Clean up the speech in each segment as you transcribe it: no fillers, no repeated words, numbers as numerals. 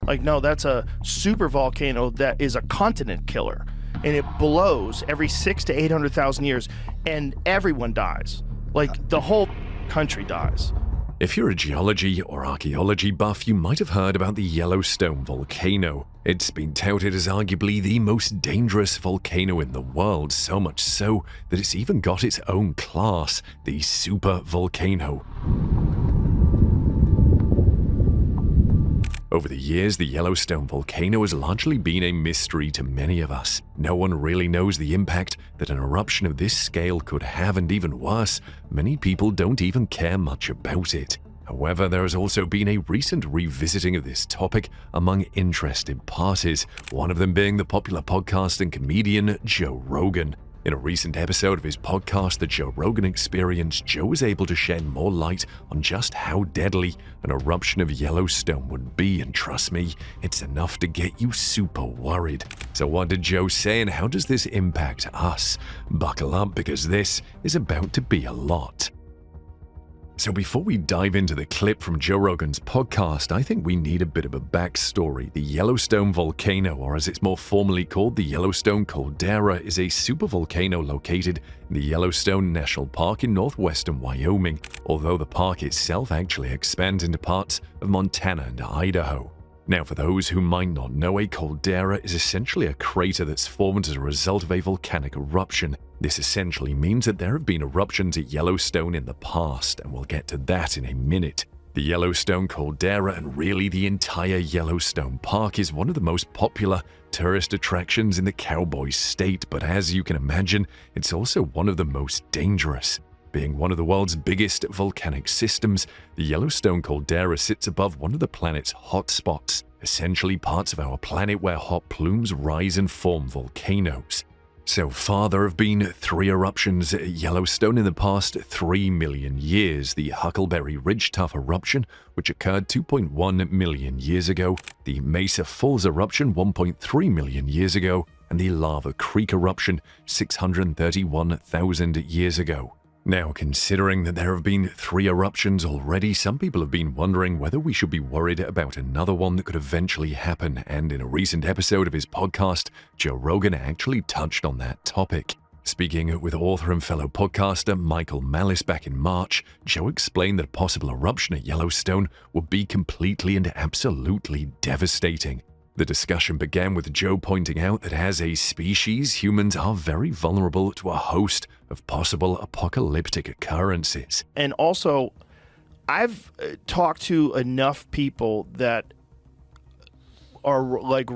Like, no, that's a super volcano that is a continent killer. And it blows every 600,000 to 800,000 years, and everyone dies. Like, the whole country dies. If you're a geology or archaeology buff, you might have heard about the Yellowstone volcano. It's been touted as arguably the most dangerous volcano in the world, so much so that it's even got its own class, the super volcano. Over the years, the Yellowstone volcano has largely been a mystery to many of us. No one really knows the impact that an eruption of this scale could have, and even worse, many people don't even care much about it. However, there has also been a recent revisiting of this topic among interested parties, one of them being the popular podcast and comedian Joe Rogan. In a recent episode of his podcast, The Joe Rogan Experience, Joe was able to shed more light on just how deadly an eruption of Yellowstone would be, and trust me, it's enough to get you super worried. So what did Joe say, and how does this impact us? Buckle up, because this is about to be a lot. So before we dive into the clip from Joe Rogan's podcast, I think we need a bit of a backstory. The Yellowstone volcano, or as it's more formally called, the Yellowstone caldera, is a supervolcano located in the Yellowstone National Park in northwestern Wyoming, although the park itself actually expands into parts of Montana and Idaho. Now, for those who might not know, a caldera is essentially a crater that's formed as a result of a volcanic eruption. This essentially means that there have been eruptions at Yellowstone in the past, and we'll get to that in a minute. The Yellowstone caldera, and really the entire Yellowstone Park, is one of the most popular tourist attractions in the cowboy state, but as you can imagine, it's also one of the most dangerous. Being one of the world's biggest volcanic systems, the Yellowstone caldera sits above one of the planet's hotspots, essentially parts of our planet where hot plumes rise and form volcanoes. So far, there have been 3 eruptions at Yellowstone in the past 3 million years. The Huckleberry Ridge Tuff eruption, which occurred 2.1 million years ago, the Mesa Falls eruption 1.3 million years ago, and the Lava Creek eruption 631,000 years ago. Now, considering that there have been 3 eruptions already, some people have been wondering whether we should be worried about another one that could eventually happen, and in a recent episode of his podcast, Joe Rogan actually touched on that topic. Speaking with author and fellow podcaster Michael Malice back in March, Joe explained that a possible eruption at Yellowstone would be completely and absolutely devastating. The discussion began with Joe pointing out that as a species, humans are very vulnerable to a host of possible apocalyptic occurrences. And also, I've talked to enough people that are like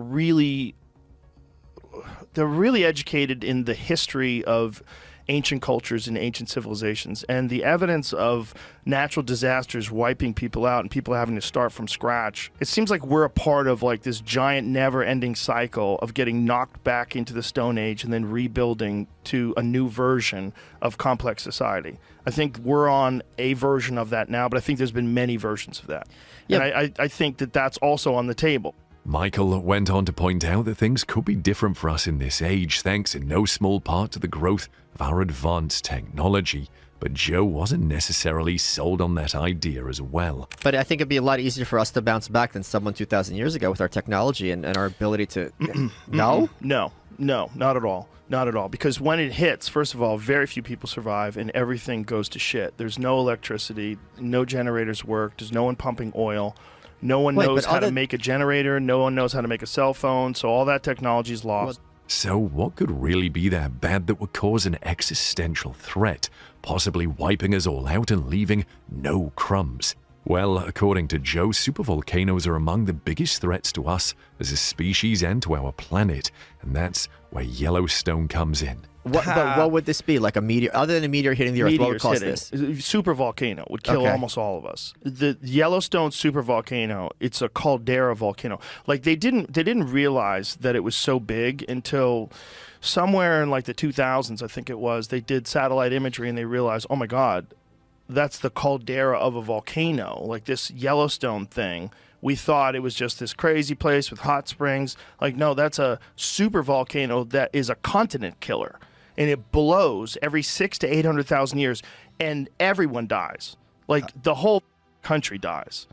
they're really educated in the history of ancient cultures and ancient civilizations, and the evidence of natural disasters wiping people out and people having to start from scratch. It seems like we're a part of like this giant never-ending cycle of getting knocked back into the Stone Age and then rebuilding to a new version of complex society. I think we're on a version of that now, but I think there's been many versions of that. Yep. And I think that that's also on the table. Michael went on to point out that things could be different for us in this age, thanks in no small part to the growth of our advanced technology. But Joe wasn't necessarily sold on that idea as well. But I think it'd be a lot easier for us to bounce back than someone 2,000 years ago with our technology and our ability to... No? No, not at all. Not at all. Because when it hits, first of all, very few people survive and everything goes to shit. There's no electricity, no generators work, there's no one pumping oil. No one knows how to make a generator. No one knows how to make a cell phone. So all that technology is lost. So what could really be that bad that would cause an existential threat, possibly wiping us all out and leaving no crumbs? Well, according to Joe, supervolcanoes are among the biggest threats to us as a species and to our planet, and that's where Yellowstone comes in. But what would this be? Like a meteor? Other than a meteor hitting the Earth, what would cause this? Super volcano would kill almost all of us. The Yellowstone super volcano, it's a caldera volcano. Like they didn't realize that it was so big until somewhere in like the 2000s, I think it was. They did satellite imagery and they realized, oh my God, that's the caldera of a volcano. Like this Yellowstone thing. We thought it was just this crazy place with hot springs. Like, no, that's a super volcano that is a continent killer. And it blows every 600,000 to 800,000 years, and everyone dies. Like, the whole country dies.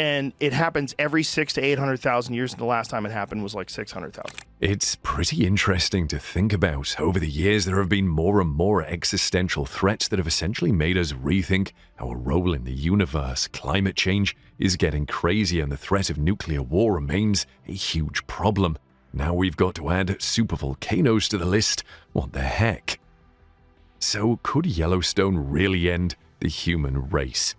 And it happens every 600,000 to 800,000 years, and the last time it happened was like 600,000. It's pretty interesting to think about. Over the years, there have been more and more existential threats that have essentially made us rethink our role in the universe. Climate change is getting crazy, and the threat of nuclear war remains a huge problem. Now we've got to add supervolcanoes to the list. What the heck? So, could Yellowstone really end the human race?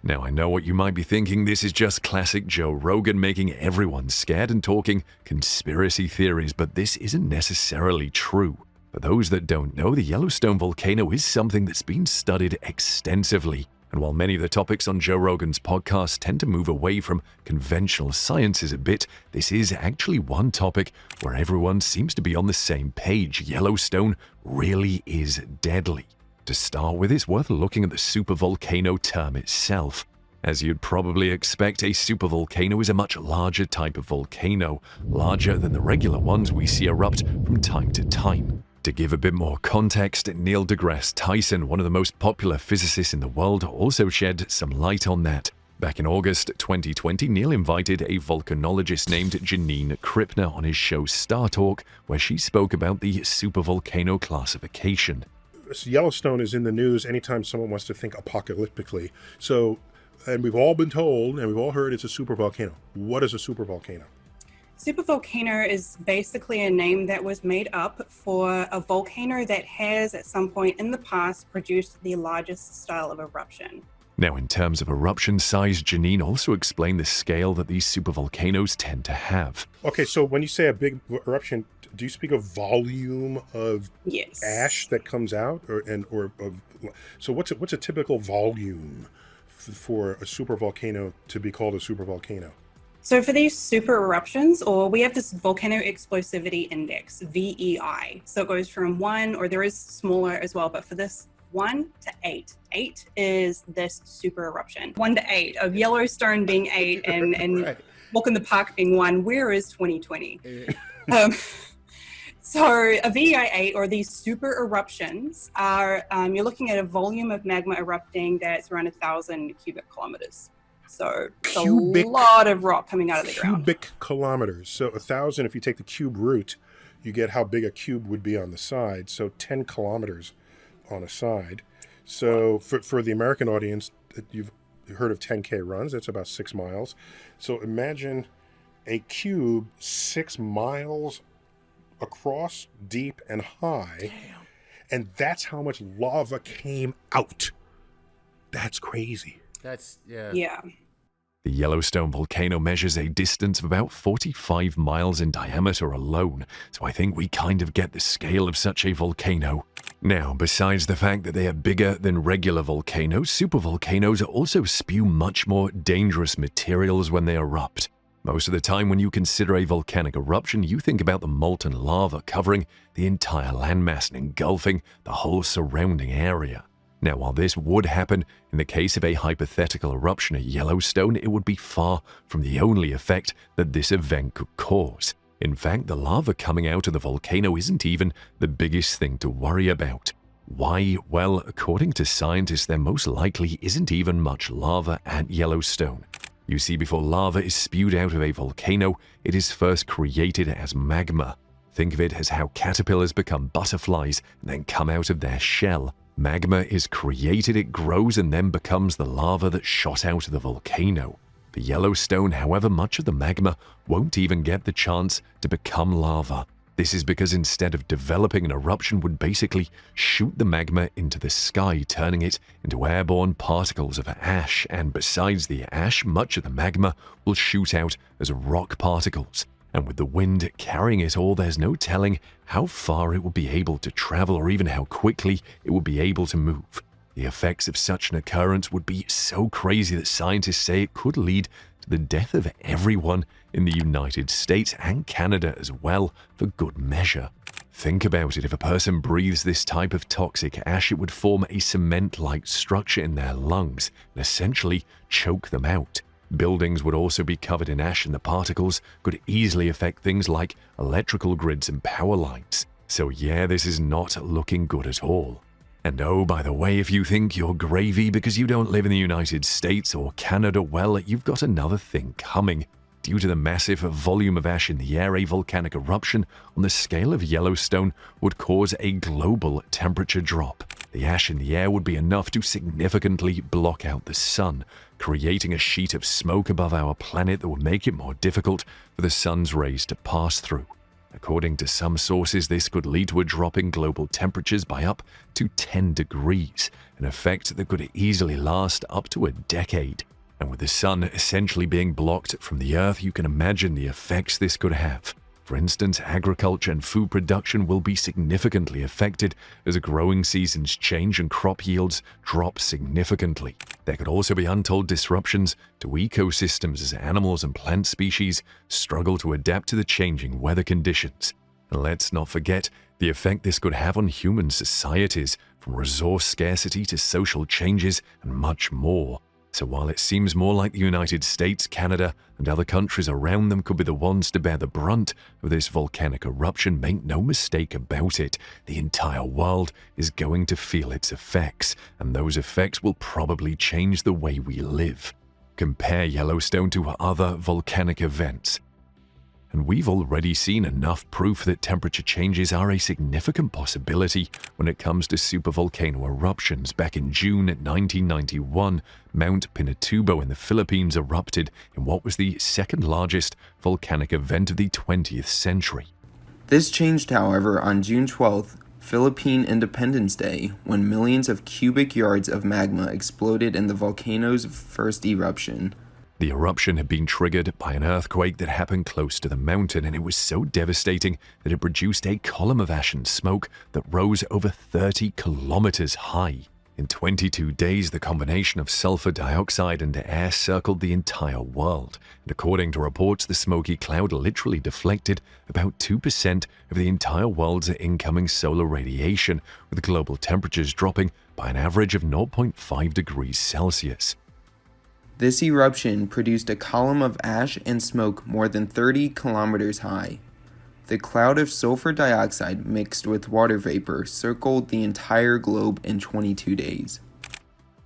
Now, I know what you might be thinking. This is just classic Joe Rogan making everyone scared and talking conspiracy theories, but this isn't necessarily true. For those that don't know, the Yellowstone volcano is something that's been studied extensively. And while many of the topics on Joe Rogan's podcast tend to move away from conventional sciences a bit, this is actually one topic where everyone seems to be on the same page. Yellowstone really is deadly. To start with, it's worth looking at the supervolcano term itself. As you'd probably expect, a supervolcano is a much larger type of volcano, larger than the regular ones we see erupt from time to time. To give a bit more context, Neil deGrasse Tyson, one of the most popular physicists in the world, also shed some light on that. Back in August 2020, Neil invited a volcanologist named Janine Krippner on his show Star Talk, where she spoke about the supervolcano classification. Yellowstone is in the news anytime someone wants to think apocalyptically. So, and we've all been told and we've all heard it's a supervolcano. What is a supervolcano? Supervolcano is basically a name that was made up for a volcano that has at some point in the past produced the largest style of eruption. Now, in terms of eruption size, Janine also explained the scale that these supervolcanoes tend to have. Okay, so when you say a big eruption, do you speak of volume of Yes. ash that comes out, so what's a typical volume for a supervolcano to be called a supervolcano? So for these super eruptions, or we have this volcano explosivity index, VEI. So it goes from 1, or there is smaller as well, but for this 1 to 8. 8 is this super eruption. 1 to 8 of Yellowstone being 8 and Right. Walk in the Park being 1. Where is 2020? So a VEI 8, or these super eruptions, are you're looking at a volume of magma erupting that's around 1,000 cubic kilometers. So it's a lot of rock coming out of the ground. Cubic kilometers. So 1,000, if you take the cube root, you get how big a cube would be on the side. So 10 kilometers on a side. So for the American audience, you've heard of 10K runs. That's about 6 miles. So imagine a cube 6 miles across, deep and high. Damn. And that's how much lava came out. That's crazy. Yeah. The Yellowstone volcano measures a distance of about 45 miles in diameter alone, so I think we kind of get the scale of such a volcano. Now, besides the fact that they are bigger than regular volcanoes, supervolcanoes also spew much more dangerous materials when they erupt. Most of the time when you consider a volcanic eruption, you think about the molten lava covering the entire landmass and engulfing the whole surrounding area. Now, while this would happen in the case of a hypothetical eruption at Yellowstone, it would be far from the only effect that this event could cause. In fact, the lava coming out of the volcano isn't even the biggest thing to worry about. Why? Well, according to scientists, there most likely isn't even much lava at Yellowstone. You see, before lava is spewed out of a volcano, it is first created as magma. Think of it as how caterpillars become butterflies and then come out of their shell. Magma is created, it grows, and then becomes the lava that shot out of the volcano. For Yellowstone, however, much of the magma won't even get the chance to become lava. This is because instead of developing, an eruption would basically shoot the magma into the sky, turning it into airborne particles of ash, and besides the ash, much of the magma will shoot out as rock particles. And with the wind carrying it all, there's no telling how far it will be able to travel or even how quickly it will be able to move. The effects of such an occurrence would be so crazy that scientists say it could lead to the death of everyone in the United States and Canada as well, for good measure. Think about it, if a person breathes this type of toxic ash, it would form a cement-like structure in their lungs and essentially choke them out. Buildings would also be covered in ash, and the particles could easily affect things like electrical grids and power lines. So yeah, this is not looking good at all. And oh, by the way, if you think you're gravy because you don't live in the United States or Canada, well, you've got another thing coming. Due to the massive volume of ash in the air, a volcanic eruption on the scale of Yellowstone would cause a global temperature drop. The ash in the air would be enough to significantly block out the sun, creating a sheet of smoke above our planet that would make it more difficult for the sun's rays to pass through. According to some sources, this could lead to a drop in global temperatures by up to 10 degrees, an effect that could easily last up to a decade. And with the sun essentially being blocked from the Earth, you can imagine the effects this could have. For instance, agriculture and food production will be significantly affected as growing seasons change and crop yields drop significantly. There could also be untold disruptions to ecosystems as animals and plant species struggle to adapt to the changing weather conditions. And let's not forget the effect this could have on human societies, from resource scarcity to social changes and much more. So while it seems more like the United States, Canada, and other countries around them could be the ones to bear the brunt of this volcanic eruption, make no mistake about it, the entire world is going to feel its effects, and those effects will probably change the way we live. Compare Yellowstone to other volcanic events, and we've already seen enough proof that temperature changes are a significant possibility when it comes to supervolcano eruptions. Back in June 1991, Mount Pinatubo in the Philippines erupted in what was the second largest volcanic event of the 20th century. This changed, however, on June 12th, Philippine Independence Day, when millions of cubic yards of magma exploded in the volcano's first eruption. The eruption had been triggered by an earthquake that happened close to the mountain, and it was so devastating that it produced a column of ash and smoke that rose over 30 kilometers high. In 22 days, the combination of sulfur dioxide and air circled the entire world, and according to reports, the smoky cloud literally deflected about 2% of the entire world's incoming solar radiation, with global temperatures dropping by an average of 0.5 degrees Celsius. This eruption produced a column of ash and smoke more than 30 kilometers high. The cloud of sulfur dioxide mixed with water vapor circled the entire globe in 22 days.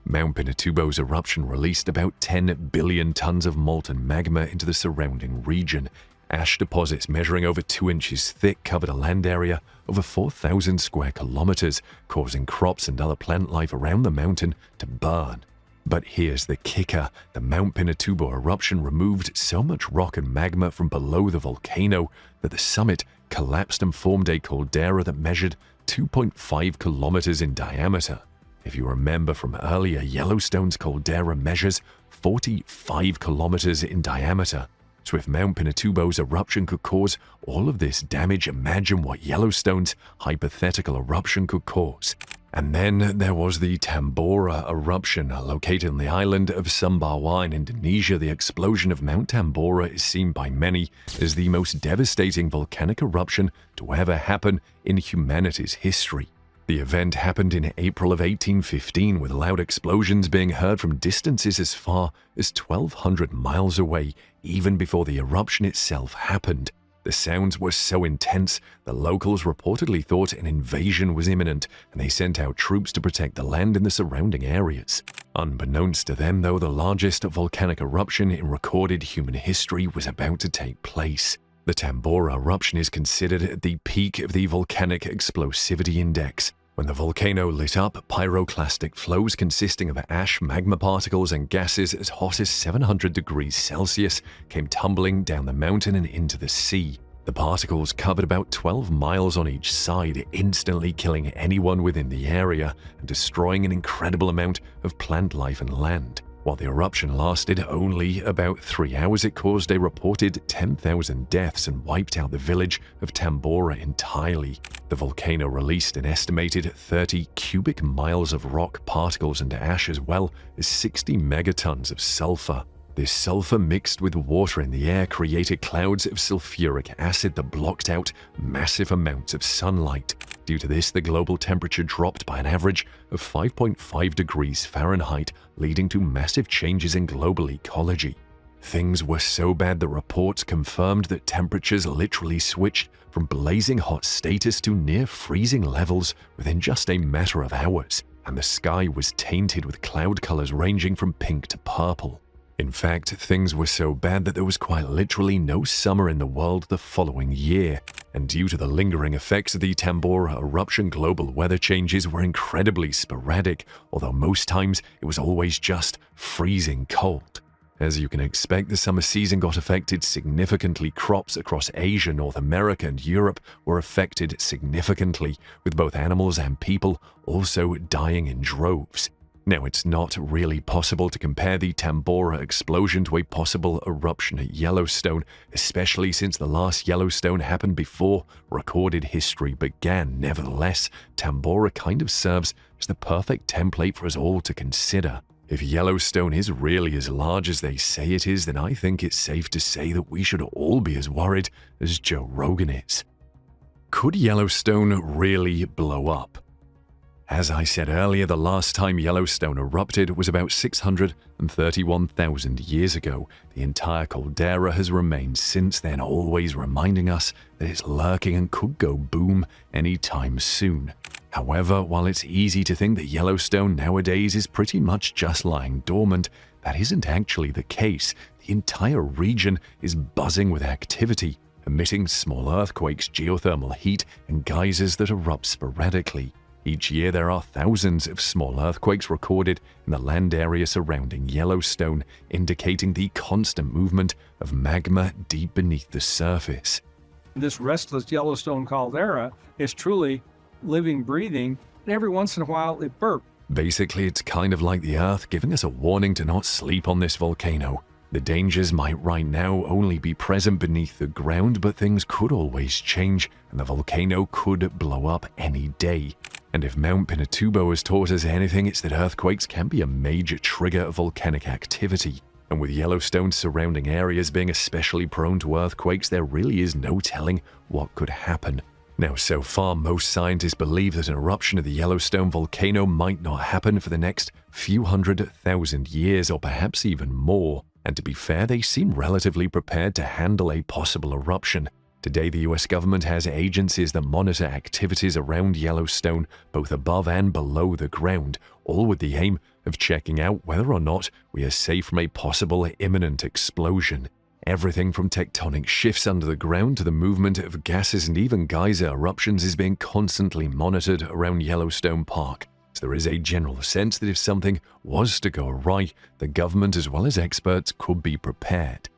Mount Pinatubo's eruption released about 10 billion tons of molten magma into the surrounding region. Ash deposits measuring over 2 inches thick covered a land area over 4,000 square kilometers, causing crops and other plant life around the mountain to burn. But here's the kicker. The Mount Pinatubo eruption removed so much rock and magma from below the volcano that the summit collapsed and formed a caldera that measured 2.5 kilometers in diameter. If you remember from earlier, Yellowstone's caldera measures 45 kilometers in diameter. So if Mount Pinatubo's eruption could cause all of this damage, imagine what Yellowstone's hypothetical eruption could cause. And then there was the Tambora eruption, located on the island of Sumbawa in Indonesia. The explosion of Mount Tambora is seen by many as the most devastating volcanic eruption to ever happen in humanity's history. The event happened in April of 1815, with loud explosions being heard from distances as far as 1,200 miles away, even before the eruption itself happened. The sounds were so intense that locals reportedly thought an invasion was imminent, and they sent out troops to protect the land in the surrounding areas. Unbeknownst to them, though, the largest volcanic eruption in recorded human history was about to take place. The Tambora eruption is considered at the peak of the volcanic explosivity index. When the volcano lit up, pyroclastic flows consisting of ash, magma particles, and gases as hot as 700 degrees Celsius came tumbling down the mountain and into the sea. The particles covered about 12 miles on each side, instantly killing anyone within the area and destroying an incredible amount of plant life and land. While the eruption lasted only about 3 hours, it caused a reported 10,000 deaths and wiped out the village of Tambora entirely. The volcano released an estimated 30 cubic miles of rock, particles, and ash, as well as 60 megatons of sulfur. This sulfur mixed with water in the air created clouds of sulfuric acid that blocked out massive amounts of sunlight. Due to this, the global temperature dropped by an average of 5.5 degrees Fahrenheit, leading to massive changes in global ecology. Things were so bad the reports confirmed that temperatures literally switched from blazing hot status to near freezing levels within just a matter of hours, and the sky was tainted with cloud colors ranging from pink to purple. In fact, things were so bad that there was quite literally no summer in the world the following year, and due to the lingering effects of the Tambora eruption, global weather changes were incredibly sporadic, although most times it was always just freezing cold. As you can expect, the summer season got affected significantly. Crops across Asia, North America, and Europe were affected significantly, with both animals and people also dying in droves. Now, it's not really possible to compare the Tambora explosion to a possible eruption at Yellowstone, especially since the last Yellowstone happened before recorded history began. Nevertheless, Tambora kind of serves as the perfect template for us all to consider. If Yellowstone is really as large as they say it is, then I think it's safe to say that we should all be as worried as Joe Rogan is. Could Yellowstone really blow up? As I said earlier, the last time Yellowstone erupted was about 631,000 years ago. The entire caldera has remained since then, always reminding us that it's lurking and could go boom anytime soon. However, while it's easy to think that Yellowstone nowadays is pretty much just lying dormant, that isn't actually the case. The entire region is buzzing with activity, emitting small earthquakes, geothermal heat, and geysers that erupt sporadically. Each year there are thousands of small earthquakes recorded in the land area surrounding Yellowstone, indicating the constant movement of magma deep beneath the surface. This restless Yellowstone caldera is truly living, breathing, and every once in a while it burps. Basically, it's kind of like the Earth giving us a warning to not sleep on this volcano. The dangers might right now only be present beneath the ground, but things could always change, and the volcano could blow up any day. And if Mount Pinatubo has taught us anything, it's that earthquakes can be a major trigger of volcanic activity. And with Yellowstone's surrounding areas being especially prone to earthquakes, there really is no telling what could happen. Now, so far, most scientists believe that an eruption of the Yellowstone volcano might not happen for the next few 100,000 years, or perhaps even more. And to be fair, they seem relatively prepared to handle a possible eruption. Today, the US government has agencies that monitor activities around Yellowstone, both above and below the ground, all with the aim of checking out whether or not we are safe from a possible imminent explosion. Everything from tectonic shifts under the ground to the movement of gases and even geyser eruptions is being constantly monitored around Yellowstone Park. So there is a general sense that if something was to go awry, the government as well as experts could be prepared.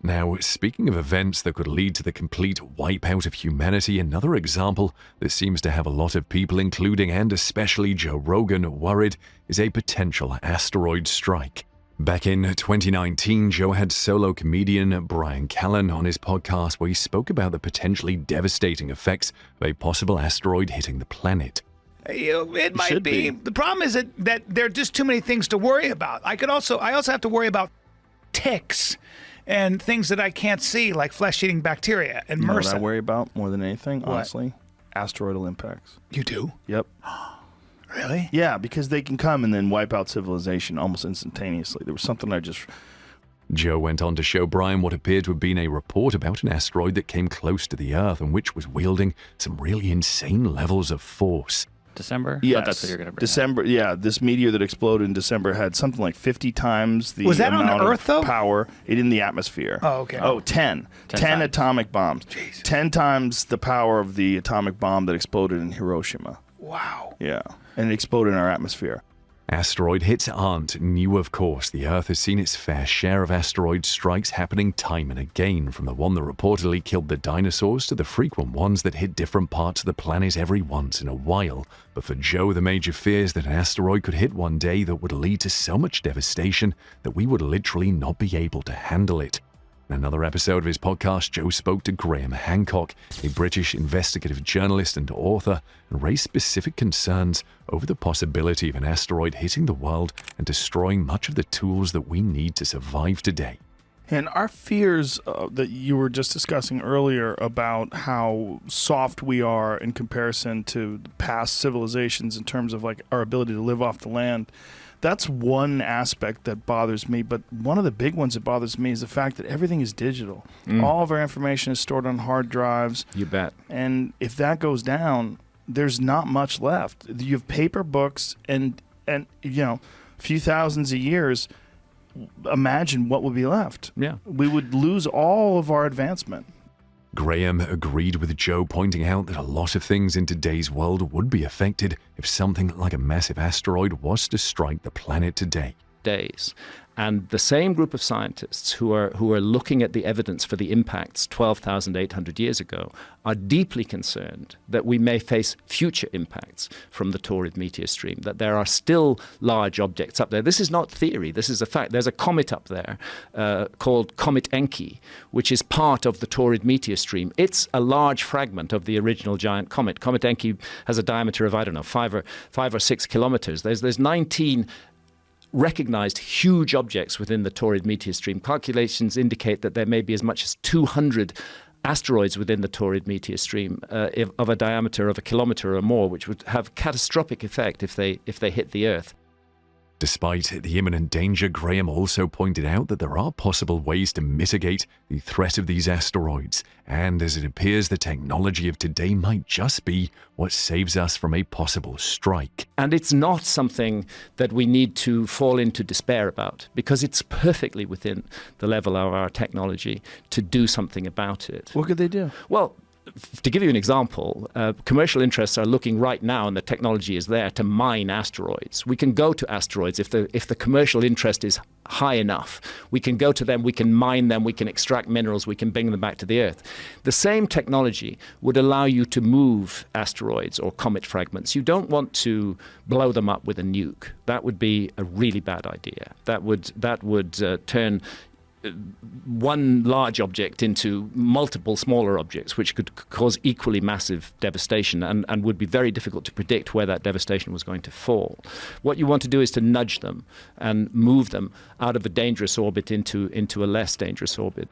Now, speaking of events that could lead to the complete wipeout of humanity, another example that seems to have a lot of people, including and especially Joe Rogan, worried is a potential asteroid strike. Back in 2019, Joe had solo comedian Brian Callen on his podcast where he spoke about the potentially devastating effects of a possible asteroid hitting the planet. It might be. The problem is that there are just too many things to worry about. I also have to worry about ticks and things that I can't see, like flesh-eating bacteria and MRSA. You know what MRSA. I worry about more than anything, What? honestly? Asteroidal impacts. You do? Yep. Really? Yeah, because they can come and then wipe out civilization almost instantaneously. There was something I just... Joe went on to show Brian what appeared to have been a report about an asteroid that came close to the Earth and which was wielding some really insane levels of force. December? Yes. That's what you're going to bring December, up. yeah. This meteor that exploded in December had something like 50 times the Was that on amount Earth, of though? power in the atmosphere. Oh, okay. Oh, 10. 10 times. atomic bombs. Jeez. 10 times the power of the atomic bomb that exploded in Hiroshima. Wow. Yeah. And it exploded in our atmosphere. Asteroid hits aren't new, of course. The Earth has seen its fair share of asteroid strikes happening time and again, from the one that reportedly killed the dinosaurs to the frequent ones that hit different parts of the planet every once in a while. But for Joe, the major fear is that an asteroid could hit one day that would lead to so much devastation that we would literally not be able to handle it. In another episode of his podcast, Joe spoke to Graham Hancock, a British investigative journalist and author, and raised specific concerns over the possibility of an asteroid hitting the world and destroying much of the tools that we need to survive today. And our fears that you were just discussing earlier about how soft we are in comparison to past civilizations in terms of like our ability to live off the land, That's one aspect that bothers me, but one of the big ones that bothers me is the fact that everything is digital. All of our information is stored on hard drives. You bet. And if that goes down, there's not much left. You have paper books and a few thousands of years. Imagine what would be left. Yeah. We would lose all of our advancement. Graham agreed with Joe, pointing out that a lot of things in today's world would be affected if something like a massive asteroid was to strike the planet today. Days. And the same group of scientists who are looking at the evidence for the impacts 12,800 years ago are deeply concerned that we may face future impacts from the Taurid meteor stream, that there are still large objects up there. This is not theory, this is a fact. There's a comet up there called Comet Encke, which is part of the Taurid meteor stream. It's a large fragment of the original giant comet. Comet Encke has a diameter of, 5 or 6 kilometers. There's 19 recognized huge objects within the Taurid meteor stream. Calculations indicate that there may be as much as 200 asteroids within the Taurid meteor stream of a diameter of 1 kilometer or more, which would have catastrophic effect if they hit the Earth. Despite the imminent danger, Graham also pointed out that there are possible ways to mitigate the threat of these asteroids, and as it appears the technology of today might just be what saves us from a possible strike. And it's not something that we need to fall into despair about, because it's perfectly within the level of our technology to do something about it. What could they do? Well, to give you an example, commercial interests are looking right now, and the technology is there, to mine asteroids. We can go to asteroids if the commercial interest is high enough. We can go to them, we can mine them, we can extract minerals, we can bring them back to the Earth. The same technology would allow you to move asteroids or comet fragments. You don't want to blow them up with a nuke. That would be a really bad idea. That would turn one large object into multiple smaller objects, which could cause equally massive devastation and would be very difficult to predict where that devastation was going to fall. What you want to do is to nudge them and move them out of a dangerous orbit into a less dangerous orbit.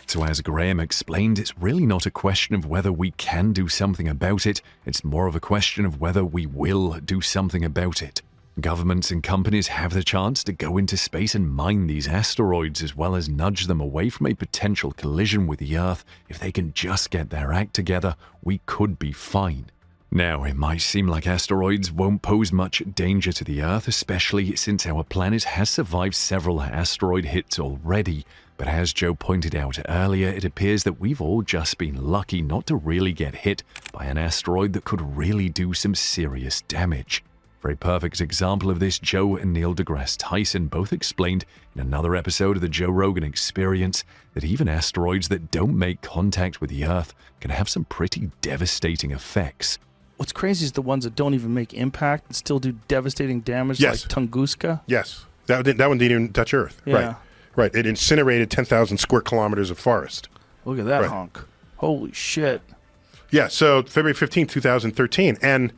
So as Graham explained, it's really not a question of whether we can do something about it, it's more of a question of whether we will do something about it. Governments and companies have the chance to go into space and mine these asteroids, as well as nudge them away from a potential collision with the Earth. If they can just get their act together, we could be fine. Now, it might seem like asteroids won't pose much danger to the Earth, especially since our planet has survived several asteroid hits already. But as Joe pointed out earlier, it appears that we've all just been lucky not to really get hit by an asteroid that could really do some serious damage. For a perfect example of this, Joe and Neil deGrasse Tyson both explained in another episode of the Joe Rogan Experience that even asteroids that don't make contact with the Earth can have some pretty devastating effects. What's crazy is the ones that don't even make impact and still do devastating damage, Yes. like Tunguska. Yes. That one didn't even touch Earth. Yeah. Right. It incinerated 10,000 square kilometers of forest. Look at that Right. honk. Holy shit. Yeah, so February 15th, 2013. And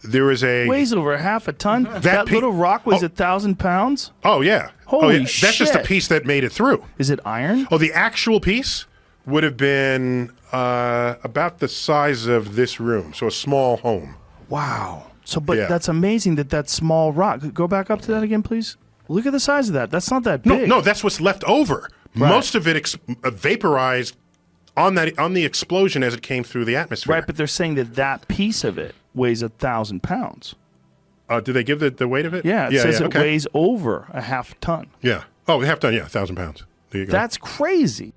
there was a... Weighs over half a ton. That little rock weighs 1,000 pounds? Oh, yeah. Holy That's just the shit. piece that made it through. Is it iron? Oh, the actual piece would have been about the size of this room, so a small home. Wow. But Yeah. that's amazing that small rock. Go back up to that again, please. Look at the size of that. That's not that big. No, that's what's left over. Right. Most of it vaporized on the explosion as it came through the atmosphere. Right, but they're saying that piece of it weighs 1,000 pounds. Did they give the weight of it? Yeah, it says it okay. weighs over a half ton. Yeah. Oh, half ton, 1,000 pounds. There you go. That's crazy.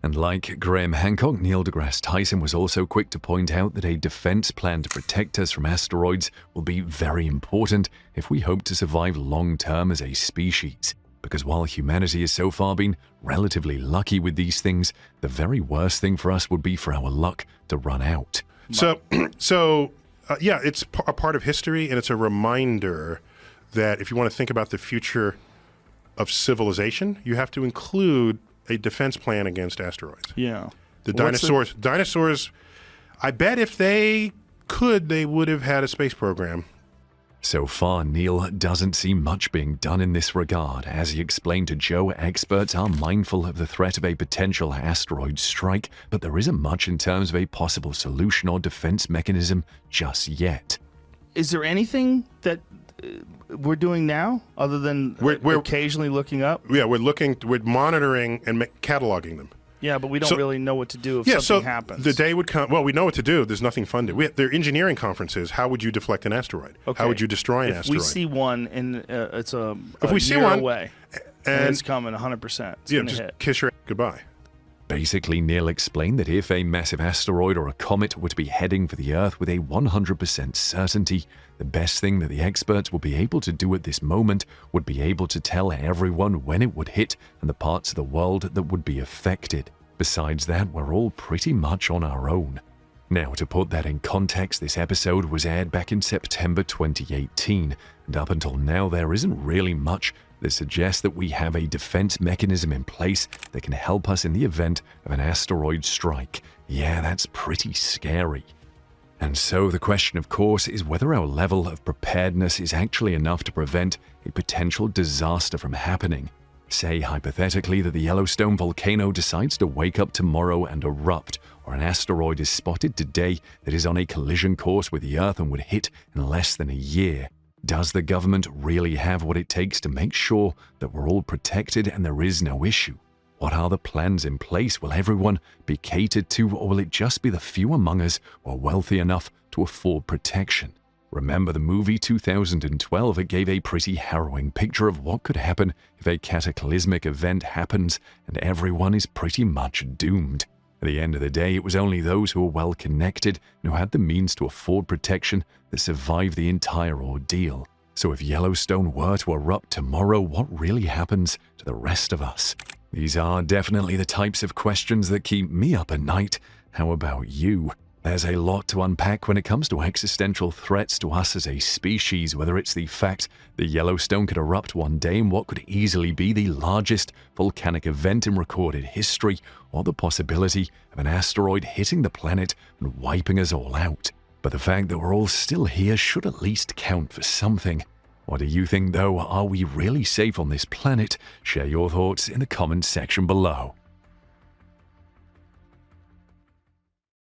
And like Graham Hancock, Neil deGrasse Tyson was also quick to point out that a defense plan to protect us from asteroids will be very important if we hope to survive long-term as a species. Because while humanity has so far been relatively lucky with these things, the very worst thing for us would be for our luck to run out. So, it's a part of history, and it's a reminder that if you want to think about the future of civilization, you have to include a defense plan against asteroids. Yeah. The dinosaurs, I bet if they could, they would have had a space program. So far, Neil doesn't see much being done in this regard. As he explained to Joe, experts are mindful of the threat of a potential asteroid strike, but there isn't much in terms of a possible solution or defense mechanism just yet. Is there anything that we're doing now, other than we're occasionally looking up? Yeah, we're monitoring and cataloging them. Yeah, but we don't really know what to do if something happens. The day would come. Well, we know what to do. There's nothing funded. There are engineering conferences. How would you deflect an asteroid? Okay. How would you destroy an asteroid? If we see one and it's if we see year one away, and it's coming 100%, it's gonna just hit. Kiss your goodbye. Basically, Neil explained that if a massive asteroid or a comet were to be heading for the Earth with a 100% certainty, the best thing that the experts would be able to do at this moment would be able to tell everyone when it would hit and the parts of the world that would be affected. Besides that, we're all pretty much on our own. Now, to put that in context, this episode was aired back in September 2018, and up until now there isn't really much that suggests that we have a defense mechanism in place that can help us in the event of an asteroid strike. Yeah, that's pretty scary. And so the question, of course, is whether our level of preparedness is actually enough to prevent a potential disaster from happening. Say, hypothetically, that the Yellowstone volcano decides to wake up tomorrow and erupt, or an asteroid is spotted today that is on a collision course with the Earth and would hit in less than a year. Does the government really have what it takes to make sure that we're all protected and there is no issue? What are the plans in place? Will everyone be catered to, or will it just be the few among us who are wealthy enough to afford protection? Remember the movie 2012? It gave a pretty harrowing picture of what could happen if a cataclysmic event happens and everyone is pretty much doomed. At the end of the day, it was only those who were well connected and who had the means to afford protection that survived the entire ordeal. So if Yellowstone were to erupt tomorrow, what really happens to the rest of us? These are definitely the types of questions that keep me up at night. How about you? There's a lot to unpack when it comes to existential threats to us as a species, whether it's the fact that Yellowstone could erupt one day in what could easily be the largest volcanic event in recorded history, or the possibility of an asteroid hitting the planet and wiping us all out. But the fact that we're all still here should at least count for something. What do you think, though? Are we really safe on this planet? Share your thoughts in the comments section below.